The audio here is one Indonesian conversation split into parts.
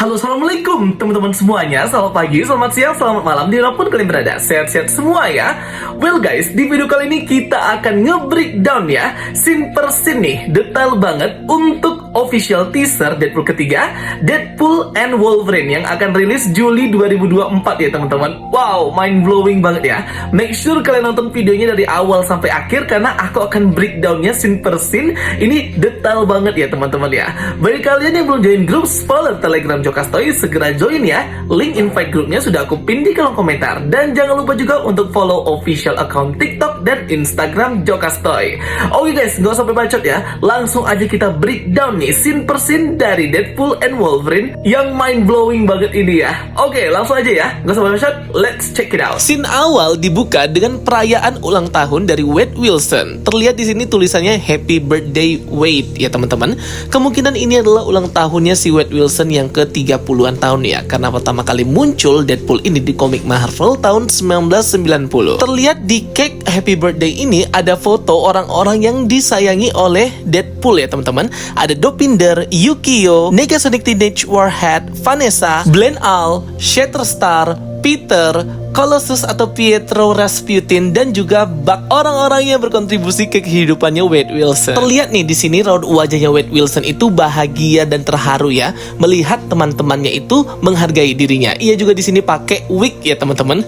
Halo, assalamualaikum teman-teman semuanya. Selamat pagi, selamat siang, selamat malam dimanapun kalian berada. Sehat-sehat semua ya. Well guys, di video kali ini kita akan nge-breakdown ya, scene per scene nih, detail banget untuk official teaser Deadpool ketiga, Deadpool and Wolverine yang akan rilis Juli 2024 ya teman-teman. Wow, mind blowing banget ya. Make sure kalian nonton videonya dari awal sampai akhir karena aku akan breakdownnya scene per scene. Ini detail banget ya teman-teman ya. Bagi kalian yang belum join grup spoiler Telegram Jokastoy, segera join ya. Link invite grupnya sudah aku pin di kolom komentar. Dan jangan lupa juga untuk follow official account TikTok dan Instagram Jokastoy. Oke guys, nggak usah bacot ya. Langsung aja kita breakdown nih scene per scene dari Deadpool and Wolverine yang mind blowing banget ini ya. Oke, langsung aja ya. Nggak usah bacot, let's check it out. Scene awal dibuka dengan perayaan ulang tahun dari Wade Wilson. Terlihat di sini tulisannya Happy Birthday Wade ya teman-teman. Kemungkinan ini adalah ulang tahunnya si Wade Wilson yang ke-30-an tahun ya, karena pertama kali muncul Deadpool ini di komik Marvel tahun 1990. Terlihat di cake Happy Birthday ini ada foto orang-orang yang disayangi oleh Deadpool ya teman-teman. Ada Dopinder, Yukio, Negasonic Teenage Warhead, Vanessa, Glenn Al, Shatterstar, Peter, Colossus atau Pietro Rasputin, dan juga Buck, orang-orang yang berkontribusi ke kehidupannya Wade Wilson. Terlihat nih di sini raut wajahnya Wade Wilson itu bahagia dan terharu ya, melihat teman-temannya itu menghargai dirinya. Ia juga di sini pakai wig ya teman-teman.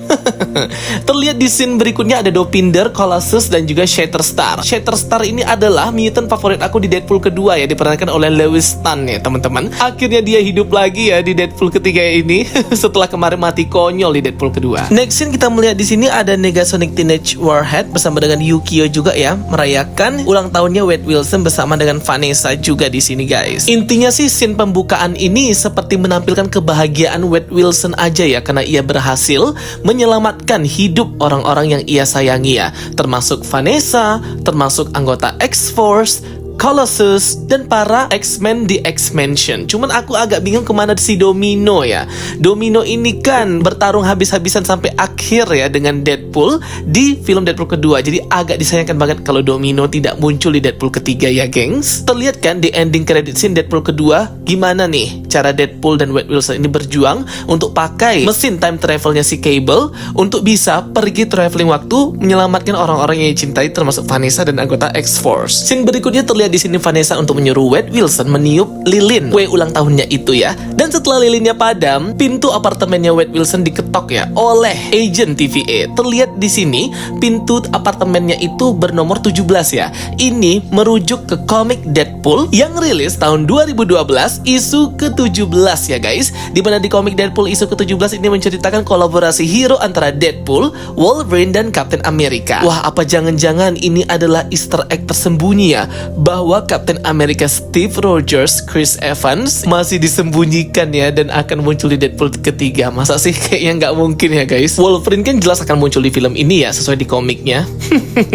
Terlihat di scene berikutnya ada Dopinder, Colossus, dan juga Shatterstar. Shatterstar ini adalah mutant favorit aku di Deadpool kedua ya, diperankan oleh Lewis Tan ya teman-teman. Akhirnya dia hidup lagi ya di Deadpool ketiga ini setelah kemarin mati konyol di Deadpool kedua. Next scene kita melihat di sini ada Negasonic Teenage Warhead bersama dengan Yukio juga ya, merayakan ulang tahunnya Wade Wilson bersama dengan Vanessa juga di sini guys. Intinya sih scene pembukaan ini seperti menampilkan kebahagiaan Wade Wilson aja ya, karena ia berhasil menyelamatkan hidup orang-orang yang ia sayangi ya, termasuk Vanessa, termasuk anggota X-Force, Colossus, dan para X-Men di X-Mansion. Cuman aku agak bingung kemana si Domino ya. Domino ini kan bertarung habis-habisan sampai akhir ya dengan Deadpool di film Deadpool kedua. Jadi agak disayangkan banget kalau Domino tidak muncul di Deadpool ketiga ya gengs. Terlihat kan di ending credit scene Deadpool kedua, gimana nih cara Deadpool dan Wade Wilson ini berjuang untuk pakai mesin time travelnya si Cable untuk bisa pergi traveling waktu menyelamatkan orang-orang yang dicintai termasuk Vanessa dan anggota X-Force. Scene berikutnya terlihat di sini Vanessa untuk menyuruh Wade Wilson meniup lilin kue ulang tahunnya itu ya. Dan setelah lilinnya padam, pintu apartemennya Wade Wilson diketok ya oleh agent TVA. Terlihat di sini pintu apartemennya itu bernomor 17 ya. Ini merujuk ke komik Deadpool yang rilis tahun 2012 isu ke-17 ya guys. Dimana di komik Deadpool isu ke-17 ini menceritakan kolaborasi hero antara Deadpool, Wolverine, dan Captain America. Wah, apa jangan-jangan ini adalah Easter egg tersembunyi ya, bahwa Captain America Steve Rogers, Chris Evans masih disembunyikan ya dan akan muncul di Deadpool ketiga. Masa sih? Kayaknya nggak mungkin ya guys. Wolverine kan jelas akan muncul di film ini ya, sesuai di komiknya.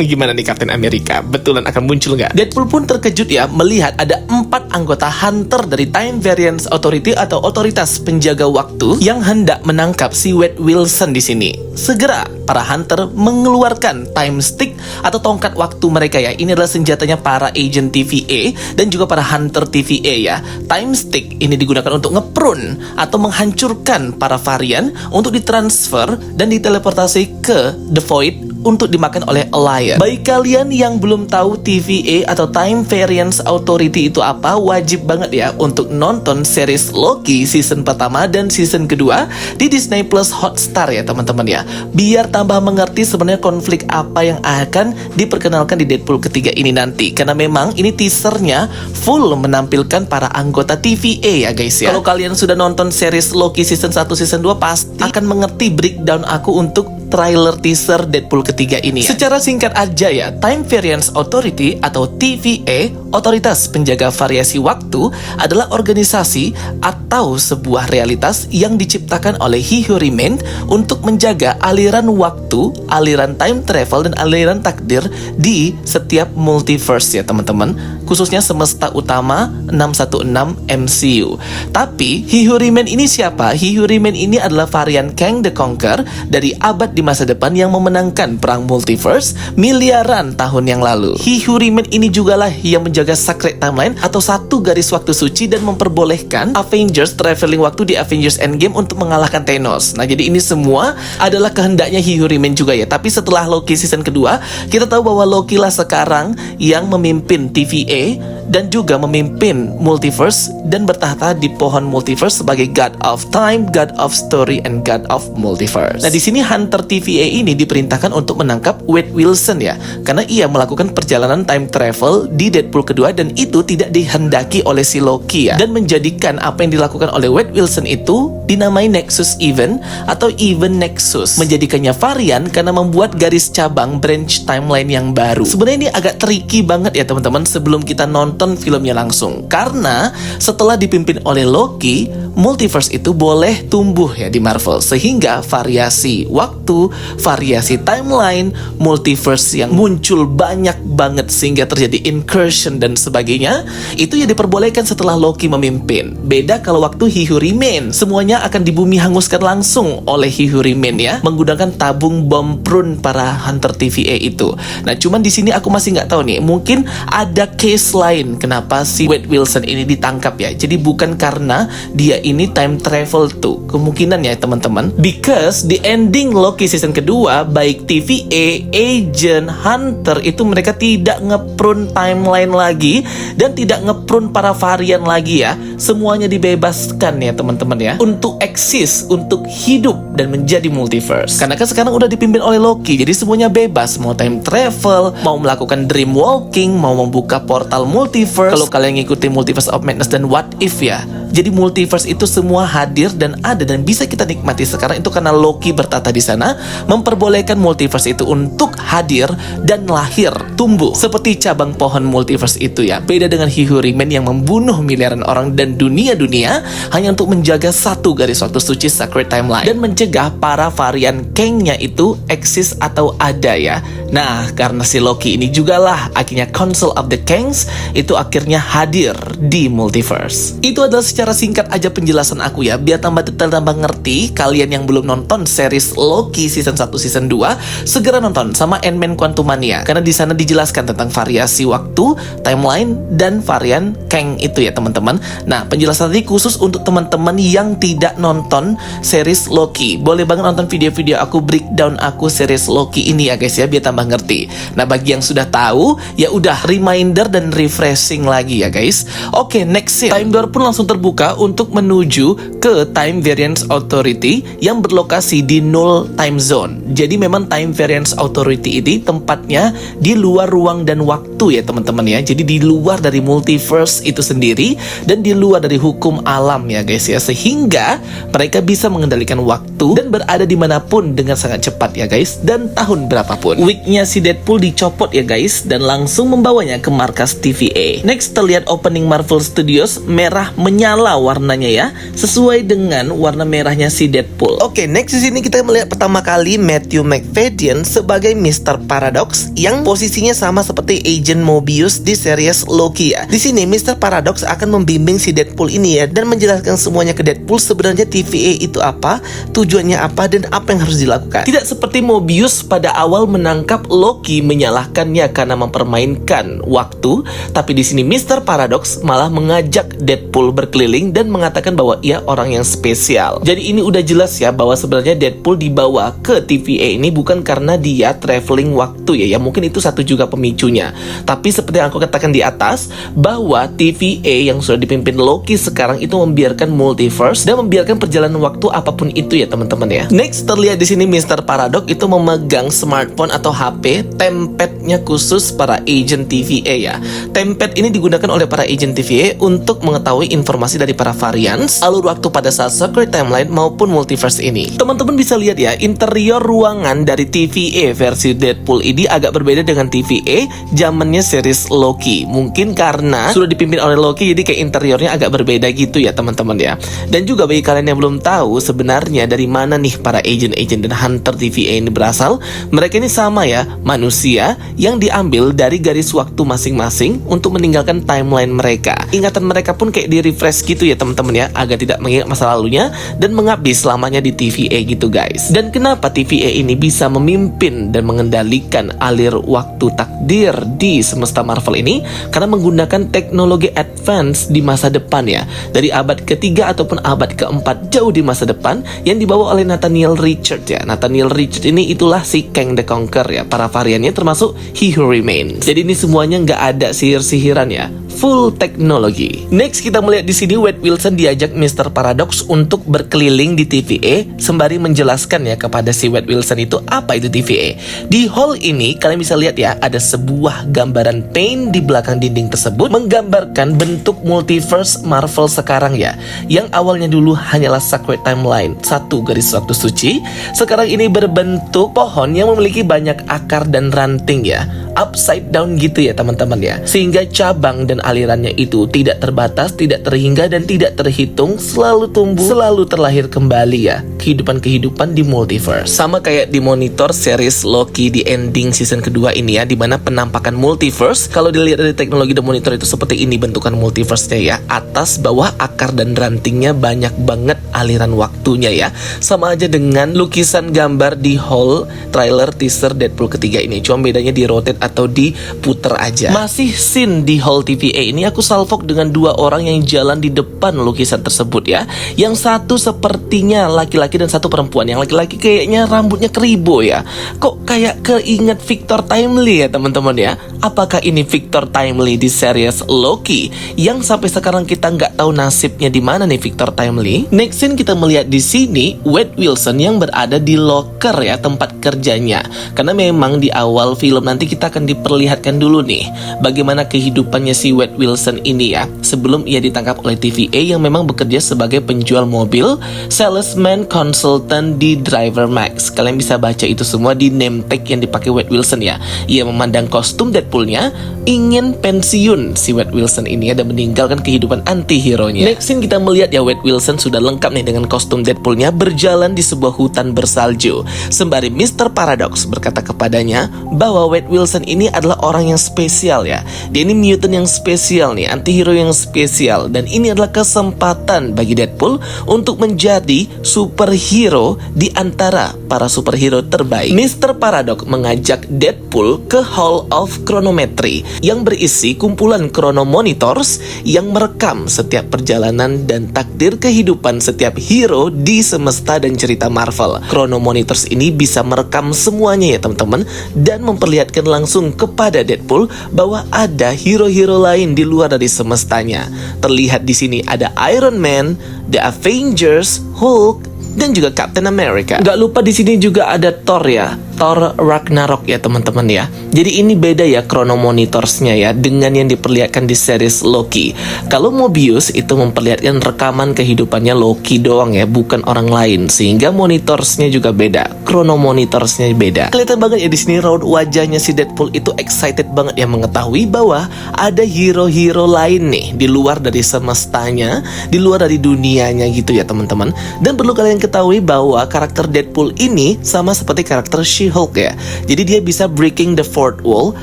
Gimana nih Captain America? Betulan akan muncul nggak? Deadpool pun terkejut ya melihat ada 4 anggota Hunter dari Time Variance Authority atau otoritas penjaga waktu yang hendak menangkap si Wade Wilson di sini. Segera para Hunter mengeluarkan Time Stick atau tongkat waktu mereka ya. Ini adalah senjatanya para agent TVA dan juga para Hunter TVA ya. Time Stick ini digunakan untuk ngeprune atau menghancurkan para varian untuk ditransfer dan diteleportasi ke The Void untuk dimakan oleh Alliance. Bagi kalian yang belum tahu TVA atau Time Variance Authority itu apa, wajib banget ya untuk nonton series Loki season pertama dan season kedua di Disney Plus Hotstar ya teman-teman ya, biar tambah mengerti sebenarnya konflik apa yang akan diperkenalkan di Deadpool ketiga ini nanti. Karena memang ini teasernya full menampilkan para anggota TVA ya guys ya. Kalau kalian sudah nonton series Loki season 1 season 2 pasti akan mengerti breakdown aku untuk trailer teaser Deadpool ketiga ini ya. Secara singkat aja ya, Time Variance Authority atau TVA, otoritas penjaga variasi waktu, adalah organisasi atau sebuah realitas yang diciptakan oleh He Who Remained untuk menjaga aliran waktu, aliran time travel, dan aliran takdir di setiap multiverse ya teman-teman. khususnya semesta utama 616 MCU. Tapi He Who Remains ini siapa? He Who Remains ini adalah varian Kang the Conqueror dari abad di masa depan yang memenangkan perang multiverse miliaran tahun yang lalu. He Who Remains ini jugalah yang menjaga sacred timeline atau satu garis waktu suci dan memperbolehkan Avengers traveling waktu di Avengers Endgame untuk mengalahkan Thanos. Nah, jadi ini semua adalah kehendaknya He Who Remains juga ya. Tapi setelah Loki season kedua, kita tahu bahwa Loki lah sekarang yang memimpin TVA dan juga memimpin multiverse dan bertahta di pohon multiverse sebagai God of Time, God of Story, and God of Multiverse. Nah, di sini Hunter TVA ini diperintahkan untuk menangkap Wade Wilson ya, karena ia melakukan perjalanan time travel di Deadpool kedua dan itu tidak dihendaki oleh si Loki ya, dan menjadikan apa yang dilakukan oleh Wade Wilson itu dinamai Nexus Event atau Event Nexus, menjadikannya varian karena membuat garis cabang branch timeline yang baru. Sebenarnya ini agak tricky banget ya teman-teman sebelum kita nonton filmnya langsung, karena setelah dipimpin oleh Loki, multiverse itu boleh tumbuh ya di Marvel, sehingga variasi waktu, variasi timeline, multiverse yang muncul banyak banget sehingga terjadi incursion dan sebagainya, itu ya diperbolehkan setelah Loki memimpin. Beda kalau waktu He Who Remains, semuanya akan di bumi hanguskan langsung oleh He Who Remains ya, menggunakan tabung bom prune para Hunter TVA itu. Nah, cuman di sini aku masih nggak tahu nih, mungkin ada case lain kenapa si Wade Wilson ini ditangkap ya. Jadi bukan karena dia ini time travel tuh, kemungkinan ya teman-teman, because di ending Loki season kedua, baik TVA, Agent, Hunter itu mereka tidak ngeprune timeline lagi dan tidak ngeprune para varian lagi ya. Semuanya dibebaskan ya teman-teman ya, untuk eksis, untuk hidup dan menjadi multiverse. Karena kan sekarang udah dipimpin oleh Loki, jadi semuanya bebas, mau time travel, mau melakukan dream walking, mau membuka portal multiverse. Kalau kalian ngikutin Multiverse of Madness dan What If ya, jadi multiverse itu semua hadir dan ada dan bisa kita nikmati sekarang itu karena Loki bertata di sana, memperbolehkan multiverse itu untuk hadir dan lahir, tumbuh seperti cabang pohon multiverse itu ya. Beda dengan He Who Remains yang membunuh miliaran orang dan dunia-dunia hanya untuk menjaga satu garis waktu suci sacred timeline dan mencegah para varian Kang-nya itu eksis atau ada ya. Nah, karena si Loki ini jugalah akhirnya Council of the Kangs itu akhirnya hadir di multiverse. Itu adalah secara singkat aja penjelasan aku ya, biar tambah detail, tambah ngerti. Kalian yang belum nonton series Loki season 1, season 2, segera nonton sama Ant-Man Quantumania, karena di sana dijelaskan tentang variasi waktu, timeline, dan varian Kang itu ya teman-teman. Nah, penjelasan tadi khusus untuk teman-teman yang tidak nonton series Loki. Boleh banget nonton video-video aku, breakdown aku series Loki ini ya guys ya, biar tambah ngerti. Nah, bagi yang sudah tahu, ya udah reminder dan refreshing lagi ya guys. Oke, next scene. Time Door pun langsung terbuka untuk menuju ke Time Variance Authority yang berlokasi di Null Time Zone. Jadi memang Time Variance Authority ini tempatnya di luar ruang dan waktu ya teman-teman ya. Jadi di luar dari multiverse itu sendiri dan di luar dari hukum alam ya guys ya. Sehingga mereka bisa mengendalikan waktu dan berada dimanapun dengan sangat cepat ya guys, dan tahun berapapun. Wig-nya si Deadpool dicopot ya guys dan langsung membawanya ke markas TVA. Next terlihat opening Marvel Studios merah menyala warnanya ya, sesuai dengan warna merahnya si Deadpool. Oke, next di sini kita melihat pertama kali Matthew Macfadyen sebagai Mr. Paradox yang posisinya sama seperti Agent Mobius di series Loki ya. Di sini Mr. Paradox akan membimbing si Deadpool ini ya dan menjelaskan semuanya ke Deadpool, sebenarnya TVA itu apa, tujuannya apa, dan apa yang harus dilakukan. Tidak seperti Mobius pada awal menangkap Loki menyalahkannya karena mempermainkan waktu, tapi di sini Mr. Paradox malah mengajak Deadpool berkeliling dan mengatakan bahwa ia orang yang spesial. Jadi ini udah jelas ya bahwa sebenarnya Deadpool dibawa ke TVA ini bukan karena dia traveling waktu ya, mungkin itu satu juga pemicunya. Tapi seperti yang aku katakan di atas, bahwa TVA yang sudah dipimpin Loki sekarang itu membiarkan multiverse dan membiarkan perjalanan waktu apapun itu ya teman-teman ya. Next terlihat di sini Mr. Paradox itu memegang smartphone atau HP, tempatnya khusus para agent TVA ya. Tempat ini digunakan oleh para agent TVA untuk mengetahui informasi dari para variants, alur waktu pada saat Secret Timeline maupun Multiverse ini. Teman-teman bisa lihat ya, interior ruangan dari TVA versi Deadpool ini agak berbeda dengan TVA zamannya series Loki. Mungkin karena sudah dipimpin oleh Loki, jadi kayak interiornya agak berbeda gitu ya teman-teman ya. Dan juga bagi kalian yang belum tahu sebenarnya dari mana nih para agent-agent dan hunter TVA ini berasal, mereka ini sama ya, manusia yang diambil dari garis waktu masing-masing untuk meninggalkan timeline mereka. Ingatan mereka pun kayak di-refresh gitu ya teman-teman ya, agar tidak mengingat masa lalunya dan mengabdi selamanya di TVA gitu guys. Dan kenapa TVA ini bisa memimpin dan mengendalikan alir waktu takdir di semesta Marvel ini? Karena menggunakan teknologi advance di masa depan ya, dari abad ketiga ataupun abad keempat jauh di masa depan yang dibawa oleh Nathaniel Richards ya. Nathaniel Richards ini itulah si Kang the Conqueror ya, para variannya termasuk He Who Remains. Jadi ini semuanya nggak ada sihir-sihiran ya, full teknologi. Next kita melihat di sini Wade Wilson diajak Mr. Paradox untuk berkeliling di TVA sembari menjelaskan ya kepada si Wade Wilson itu apa itu TVA. Di hall ini kalian bisa lihat ya, ada sebuah gambaran paint di belakang dinding tersebut menggambarkan bentuk multiverse Marvel sekarang ya, yang awalnya dulu hanyalah Sacred Timeline, satu garis waktu suci, sekarang ini berbentuk pohon yang memiliki banyak akar dan ranting ya, upside down gitu ya teman-teman ya, sehingga cabang dan alirannya itu tidak terbatas, tidak terhingga dan tidak terhitung, selalu tumbuh, selalu terlahir kembali ya, kehidupan-kehidupan di multiverse. Sama kayak di monitor series Loki di ending season kedua ini ya, dimana penampakan multiverse kalau dilihat dari teknologi The Monitor itu seperti ini bentukan multiverse-nya ya, atas bawah akar dan rantingnya banyak banget aliran waktunya ya. Sama aja dengan lukisan gambar di hall trailer teaser Deadpool ketiga ini, cuma bedanya di rotate atau diputer aja. Masih scene di hall TVA ini aku salvok dengan dua orang yang jalan di depan lukisan tersebut ya. Yang satu sepertinya laki-laki dan satu perempuan. Yang laki-laki kayaknya rambutnya keribo ya. Kok kayak keinget Victor Timely ya teman-teman ya. Apakah ini Victor Timely di series Loki yang sampai sekarang kita nggak tahu nasibnya di mana nih Victor Timely? Next scene kita melihat di sini Wade Wilson yang berada di locker ya, tempat kerjanya. Karena memang di awal film nanti kita akan diperlihatkan dulu nih bagaimana kehidupannya si Wade Wilson ini ya, sebelum ia ditangkap oleh TVA yang memang bekerja sebagai penjual mobil, salesman, consultant di Driver Max. Kalian bisa baca itu semua di name tag yang dipakai Wade Wilson ya. Ia memandang kostum Deadpoolnya, ingin pensiun si Wade Wilson ini ya, dan meninggalkan kehidupan anti-hero-nya. Next scene kita melihat ya, Wade Wilson sudah lengkap nih dengan kostum Deadpoolnya, berjalan di sebuah hutan bersalju, sembari Mr. Paradox berkata kepadanya bahwa Wade Wilson ini adalah orang yang spesial ya. Dia ini mutant yang spesial nih, antihero yang spesial, dan ini adalah kesempatan bagi Deadpool untuk menjadi superhero di antara para superhero terbaik. Mr. Paradox mengajak Deadpool ke Hall of Chronometry yang berisi kumpulan chronomonitors yang merekam setiap perjalanan dan takdir kehidupan setiap hero di semesta dan cerita Marvel. Chronomonitors ini bisa merekam semuanya ya teman-teman, dan memperlihatkan langsung kepada Deadpool bahwa ada hero-hero lain di luar dari semestanya. Terlihat di sini ada Iron Man, The Avengers, Hulk, dan juga Captain America. Gak lupa di sini juga ada Thor ya, Thor Ragnarok ya teman-teman ya. Jadi ini beda ya chronomonitorsnya ya dengan yang diperlihatkan di series Loki. Kalau Mobius itu memperlihatkan rekaman kehidupannya Loki doang ya, bukan orang lain, sehingga monitorsnya juga beda, chronomonitorsnya beda. Kelihatan banget ya di sini raut wajahnya si Deadpool itu excited banget ya mengetahui bahwa ada hero-hero lain nih di luar dari semestanya, di luar dari dunianya gitu ya teman-teman. Dan perlu kalian ketahui bahwa karakter Deadpool ini sama seperti karakter She-Hulk ya. Jadi dia bisa breaking the fourth wall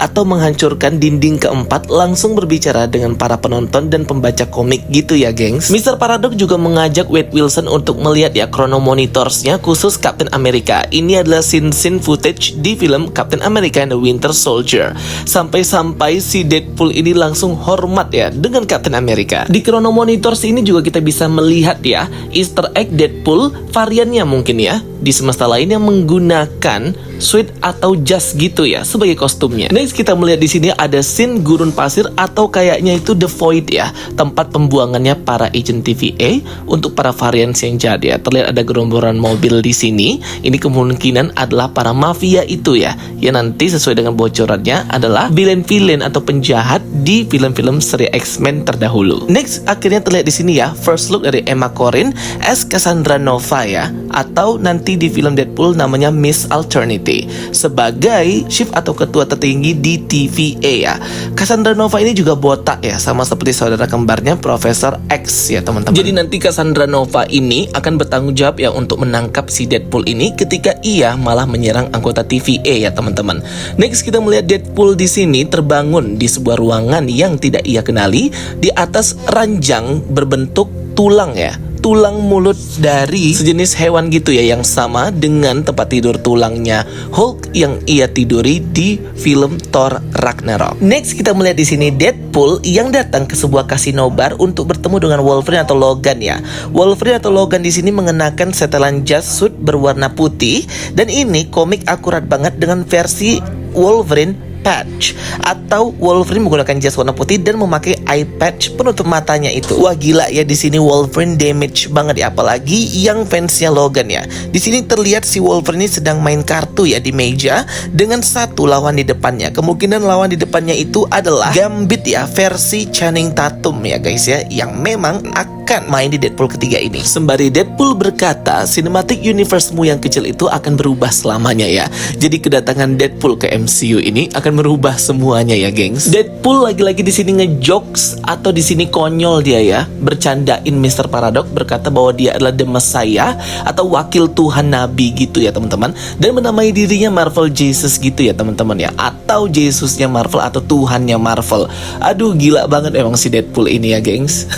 atau menghancurkan dinding keempat, langsung berbicara dengan para penonton dan pembaca komik gitu ya gengs. Mr. Paradox juga mengajak Wade Wilson untuk melihat ya chronomonitorsnya khusus Captain America. Ini adalah scene footage di film Captain America and the Winter Soldier. Sampai-sampai si Deadpool ini langsung hormat ya dengan Captain America. Di chronomonitors ini juga kita bisa melihat ya Easter egg Deadpool variannya mungkin ya. di semesta lain yang menggunakan suit atau jas gitu ya sebagai kostumnya. Next kita melihat di sini ada scene gurun pasir atau kayaknya itu The Void ya, tempat pembuangannya para agent TVA untuk para varians yang jahat ya. Terlihat ada gerombolan mobil di sini. Ini kemungkinan adalah para mafia itu ya, yang nanti sesuai dengan bocorannya adalah villain-villain atau penjahat di film-film seri X-Men terdahulu. Next akhirnya terlihat di sini ya, first look dari Emma Corrin as Cassandra Nova ya, atau nanti di film Deadpool namanya Miss Alternate sebagai chief atau ketua tertinggi di TVA ya. Cassandra Nova ini juga botak ya, sama seperti saudara kembarnya Profesor X ya teman-teman. Jadi nanti Cassandra Nova ini akan bertanggung jawab ya untuk menangkap si Deadpool ini ketika ia malah menyerang anggota TVA ya teman-teman. Next kita melihat Deadpool di sini terbangun di sebuah ruangan yang tidak ia kenali di atas ranjang berbentuk tulang ya, tulang mulut dari sejenis hewan gitu ya, yang sama dengan tempat tidur tulangnya Hulk yang ia tiduri di film Thor Ragnarok. Next kita melihat di sini Deadpool yang datang ke sebuah kasino bar untuk bertemu dengan Wolverine atau Logan ya. Wolverine atau Logan di sini mengenakan setelan jas suit berwarna putih, dan ini komik akurat banget dengan versi Wolverine patch, atau Wolverine menggunakan jas warna putih dan memakai eye patch penutup matanya itu. Wah gila ya, di sini Wolverine damage banget ya, apalagi yang fansnya Logan ya. Di sini terlihat si Wolverine sedang main kartu ya di meja dengan satu lawan di depannya. Kemungkinan lawan di depannya itu adalah Gambit ya, versi Channing Tatum ya guys ya, yang memang akan main di Deadpool ketiga ini. Sembari Deadpool berkata, cinematic universe-mu yang kecil itu akan berubah selamanya ya. Jadi kedatangan Deadpool ke MCU ini akan merubah semuanya ya, gengs. Deadpool lagi-lagi di sini ngejokes atau di sini konyol dia ya, bercandain Mr. Paradox, berkata bahwa dia adalah The Messiah atau wakil Tuhan Nabi gitu ya teman-teman, dan menamai dirinya Marvel Jesus gitu ya teman-teman ya, atau Jesusnya Marvel atau Tuhannya Marvel. Aduh gila banget emang si Deadpool ini ya, gengs.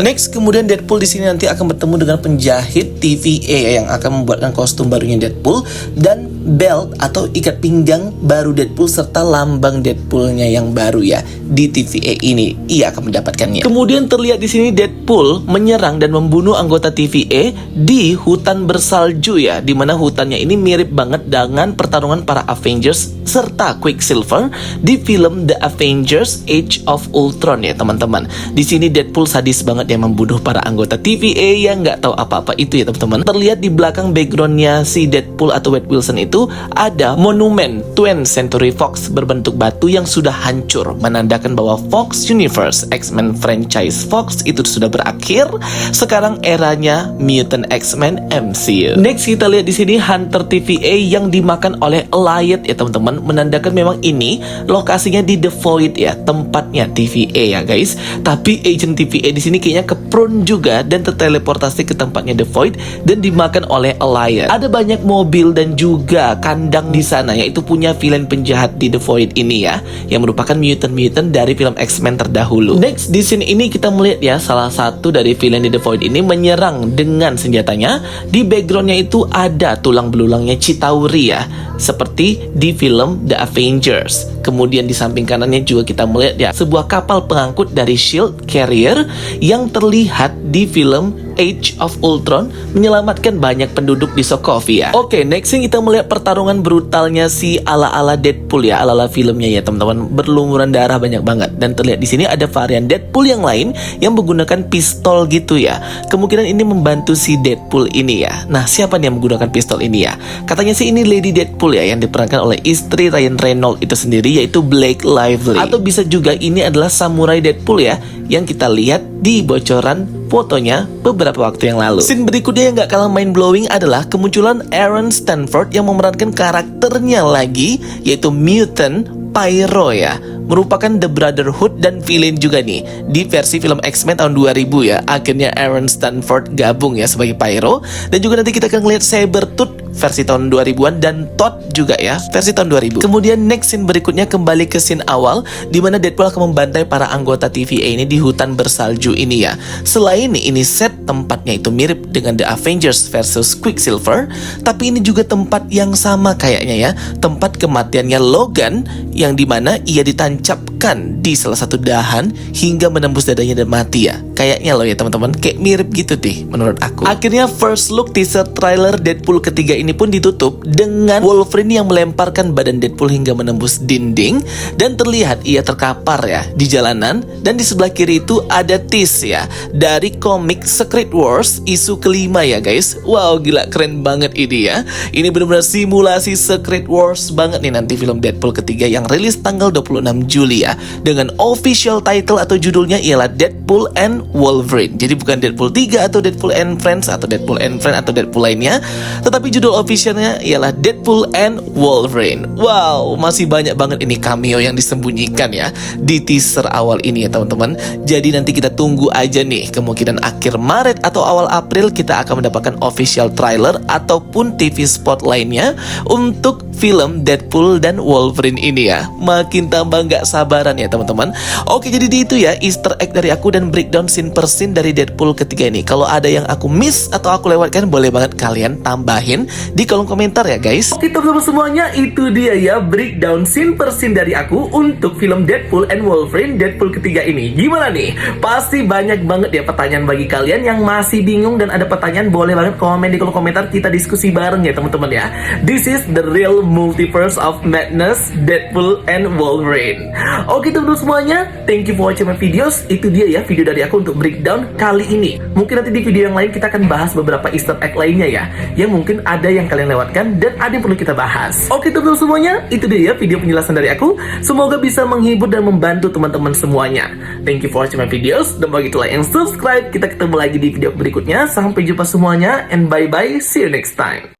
Next kemudian Deadpool di sini nanti akan bertemu dengan penjahit TVA yang akan membuatkan kostum barunya Deadpool dan belt atau ikat pinggang baru Deadpool serta lambang Deadpoolnya yang baru ya di TVA ini. Ia akan mendapatkannya. Kemudian terlihat di sini Deadpool menyerang dan membunuh anggota TVA di hutan bersalju ya, dimana hutannya ini mirip banget dengan pertarungan para Avengers serta Quicksilver di film The Avengers Age of Ultron ya teman-teman. Di sini Deadpool sadis banget ya membunuh para anggota TVA yang nggak tahu apa-apa itu ya teman-teman. Terlihat di belakang backgroundnya si Deadpool atau Wade Wilson itu ada monumen 20th Century Fox berbentuk batu yang sudah hancur, menandakan bahwa Fox Universe X-Men franchise Fox itu sudah berakhir. Sekarang eranya Mutant X-Men MCU. Next kita lihat di sini Hunter TVA yang dimakan oleh Elliot ya teman-teman, menandakan memang ini lokasinya di The Void ya, tempatnya TVA ya guys. Tapi agent TVA di sini kayaknya keprun juga dan terteleportasi ke tempatnya The Void dan dimakan oleh Elliot. Ada banyak mobil dan juga kandang di sana, yaitu punya villain penjahat di The Void ini ya, yang merupakan mutant-mutant dari film X-Men terdahulu. Next di scene ini kita melihat ya, salah satu dari villain di The Void ini menyerang dengan senjatanya. Di backgroundnya itu ada tulang belulangnya Chitauri ya, seperti di film The Avengers. Kemudian di samping kanannya juga kita melihat ya sebuah kapal pengangkut dari Shield Carrier yang terlihat di film Age of Ultron menyelamatkan banyak penduduk di Sokovia. Oke, next kita melihat pertarungan brutalnya si ala-ala Deadpool ya, ala-ala filmnya ya teman-teman, berlumuran darah banyak banget. Dan terlihat di sini ada varian Deadpool yang lain yang menggunakan pistol gitu ya. Kemungkinan ini membantu si Deadpool ini ya. Nah, siapa nih yang menggunakan pistol ini ya? Katanya sih ini Lady Deadpool ya, yang diperankan oleh istri Ryan Reynolds itu sendiri, yaitu Blake Lively. Atau bisa juga ini adalah Samurai Deadpool ya, yang kita lihat di bocoran fotonya beberapa waktu yang lalu. Scene berikutnya yang gak kalah mind blowing adalah kemunculan Aaron Stanford yang memerankan karakternya lagi, yaitu Mutant Pyro ya, merupakan The Brotherhood dan villain juga nih di versi film X-Men tahun 2000 ya. Akhirnya Aaron Stanford gabung ya sebagai Pyro, dan juga nanti kita akan ngeliat Sabretooth versi tahun 2000-an dan Todd juga ya versi tahun 2000. Kemudian next scene berikutnya kembali ke scene awal di mana Deadpool akan membantai para anggota TVA ini di hutan bersalju ini ya. Selain ini set tempatnya itu mirip dengan The Avengers versus Quicksilver, tapi ini juga tempat yang sama kayaknya ya, tempat kematiannya Logan, yang dimana ia ditanjak ditancapkan di salah satu dahan hingga menembus dadanya dan mati ya. Kayaknya loh ya teman-teman, kayak mirip gitu deh menurut aku. Akhirnya first look teaser trailer Deadpool ketiga ini pun ditutup dengan Wolverine yang melemparkan badan Deadpool hingga menembus dinding dan terlihat ia terkapar ya di jalanan, dan di sebelah kiri itu ada tease ya dari komik Secret Wars isu kelima ya guys. Wow, gila keren banget ini ya. Ini benar-benar simulasi Secret Wars banget nih nanti film Deadpool ketiga yang rilis tanggal 26 Juli ya, dengan official title atau judulnya ialah Deadpool and Wolverine. Jadi bukan Deadpool 3 atau Deadpool and Friends atau Deadpool and Friends atau Deadpool lainnya, tetapi judul officialnya ialah Deadpool and Wolverine. Wow, masih banyak banget ini cameo yang disembunyikan ya di teaser awal ini ya teman-teman. Jadi nanti kita tunggu aja nih, kemungkinan akhir Maret atau awal April kita akan mendapatkan official trailer ataupun TV spot lainnya untuk film Deadpool dan Wolverine ini ya. Makin tambah nggak sabaran ya teman-teman. Oke, jadi itu ya Easter egg dari aku dan breakdown scene per scene dari Deadpool ketiga ini. Kalau ada yang aku miss atau aku lewatkan, boleh banget kalian tambahin di kolom komentar ya guys. Oke teman-teman semuanya, itu dia ya breakdown scene per scene dari aku untuk film Deadpool and Wolverine Deadpool ketiga ini. Gimana nih? Pasti banyak banget ya pertanyaan bagi kalian yang masih bingung dan ada pertanyaan, boleh banget komen di kolom komentar, kita diskusi bareng ya teman-teman ya. This is the real multiverse of madness Deadpool and Wolverine. Oke teman-teman semuanya, thank you for watching my videos. Itu dia ya video dari aku untuk breakdown kali ini. Mungkin nanti di video yang lain kita akan bahas beberapa Easter egg lainnya ya, yang mungkin ada yang kalian lewatkan dan ada yang perlu kita bahas. Oke teman-teman semuanya, itu dia ya video penjelasan dari aku. Semoga bisa menghibur dan membantu teman-teman semuanya. Thank you for watching my videos. Dan bagi like and subscribe. Kita ketemu lagi di video berikutnya. Sampai jumpa semuanya, and bye bye, see you next time.